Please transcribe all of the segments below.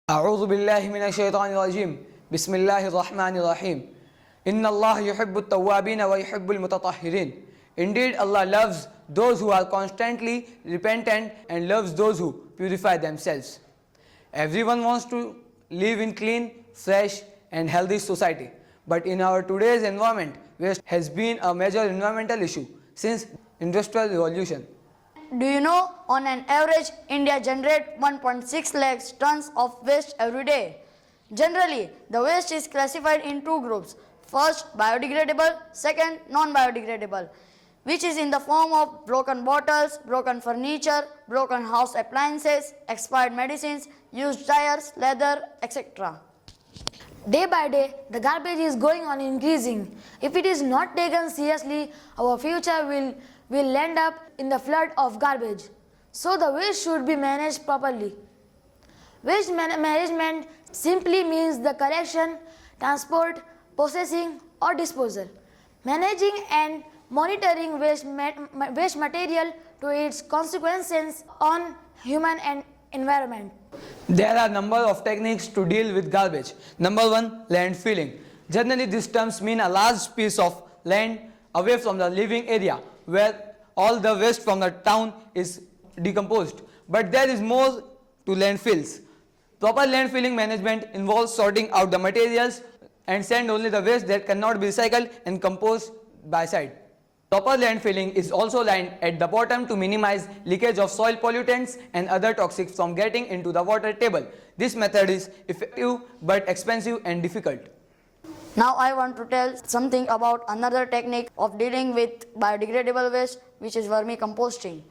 أعوذ بالله من الشيطان الرجيم بسم الله الرحمن الرحيم إن الله يحب التوابين ويحب المتطهرين. Indeed, Allah loves those who are constantly repentant and loves those who purify themselves. Everyone wants to live in clean, fresh and healthy society. But in our today's environment, waste has been a major environmental issue since Industrial Revolution. Do you know, on an average, India generates 1.6 lakhs tons of waste every day. Generally, the waste is classified in two groups. First, biodegradable, second, non-biodegradable, which is in the form of broken bottles, broken furniture, broken house appliances, expired medicines, used tires, leather, etc. Day by day, the garbage is going on increasing. If it is not taken seriously, our future will end up in the flood of garbage. So the waste should be managed properly. Waste management simply means the collection, transport, processing or disposal. Managing and monitoring waste material to its consequences on human and environment. There are a number of techniques to deal with garbage. Number 1, landfilling. Generally, these terms mean a large piece of land away from the living area where all the waste from the town is decomposed. But there is more to landfills. Proper landfilling management involves sorting out the materials and send only the waste that cannot be recycled and composed by side. Proper landfilling is also lined at the bottom to minimize leakage of soil pollutants and other toxics from getting into the water table. This method is effective but expensive and difficult. Now I want to tell something about another technique of dealing with biodegradable waste, which is vermicomposting.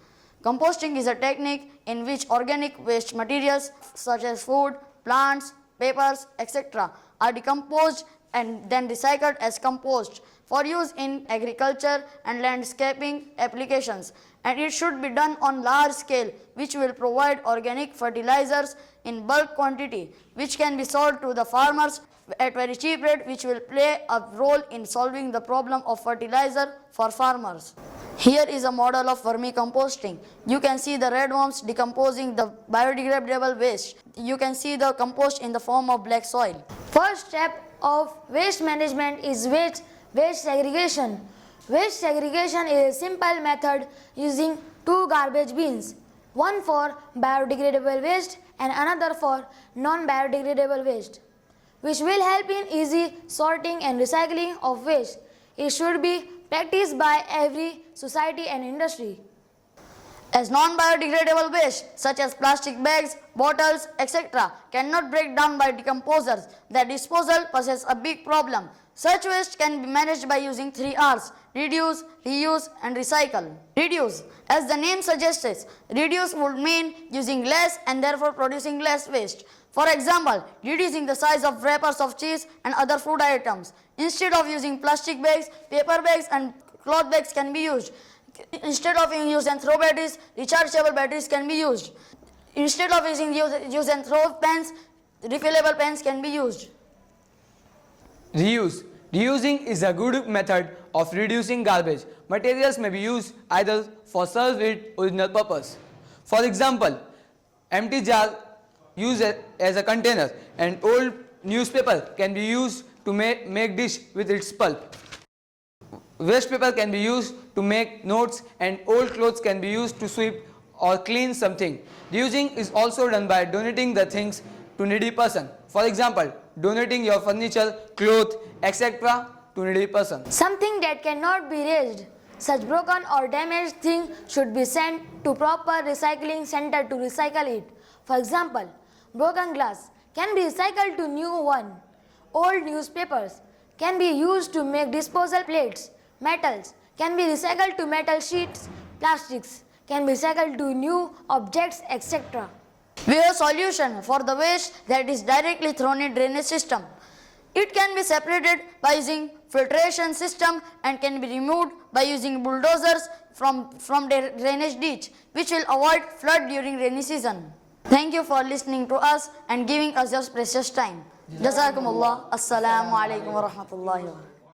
Composting is a technique in which organic waste materials such as food, plants, papers, etc. are decomposed and then recycled as compost for use in agriculture and landscaping applications, and it should be done on large scale, which will provide organic fertilizers in bulk quantity, which can be sold to the farmers at very cheap rate, which will play a role in solving the problem of fertilizer for farmers. Here is a model of vermicomposting. You can see the red worms decomposing the biodegradable waste. You can see the compost in the form of black soil. First step of waste management is waste segregation. Waste segregation is a simple method using two garbage bins, one for biodegradable waste and another for non-biodegradable waste, which will help in easy sorting and recycling of waste. It should be practiced by every society and industry. As non-biodegradable waste such as plastic bags, bottles, etc. cannot break down by decomposers, their disposal poses a big problem. Such waste can be managed by using 3 R's: reduce, reuse and recycle. Reduce, as the name suggests, reduce would mean using less and therefore producing less waste. For example, reducing the size of wrappers of cheese and other food items. Instead of using plastic bags, paper bags and cloth bags can be used. Instead of using use and throw batteries, rechargeable batteries can be used. Instead of using use and throw pens, refillable pens can be used. Reuse. Reusing is a good method of reducing garbage. Materials may be used either for serve its original purpose. For example, empty jar used as a container and old newspaper can be used to make dish with its pulp. Waste paper can be used to make notes and old clothes can be used to sweep or clean something. Reusing is also done by donating the things to needy person. For example, donating your furniture, clothes, etc. to needy person. Something that cannot be raised, such broken or damaged thing should be sent to proper recycling center to recycle it. For example, broken glass can be recycled to new one. Old newspapers can be used to make disposal plates. Metals can be recycled to metal sheets. Plastics can be recycled to new objects, etc. We have a solution for the waste that is directly thrown in drainage system. It can be separated by using filtration system and can be removed by using bulldozers from the drainage ditch, which will avoid flood during rainy season. Thank you for listening to us and giving us your precious time. Jazakumullah. Assalamu alaikum wa rahmatullahi wa barakatuh.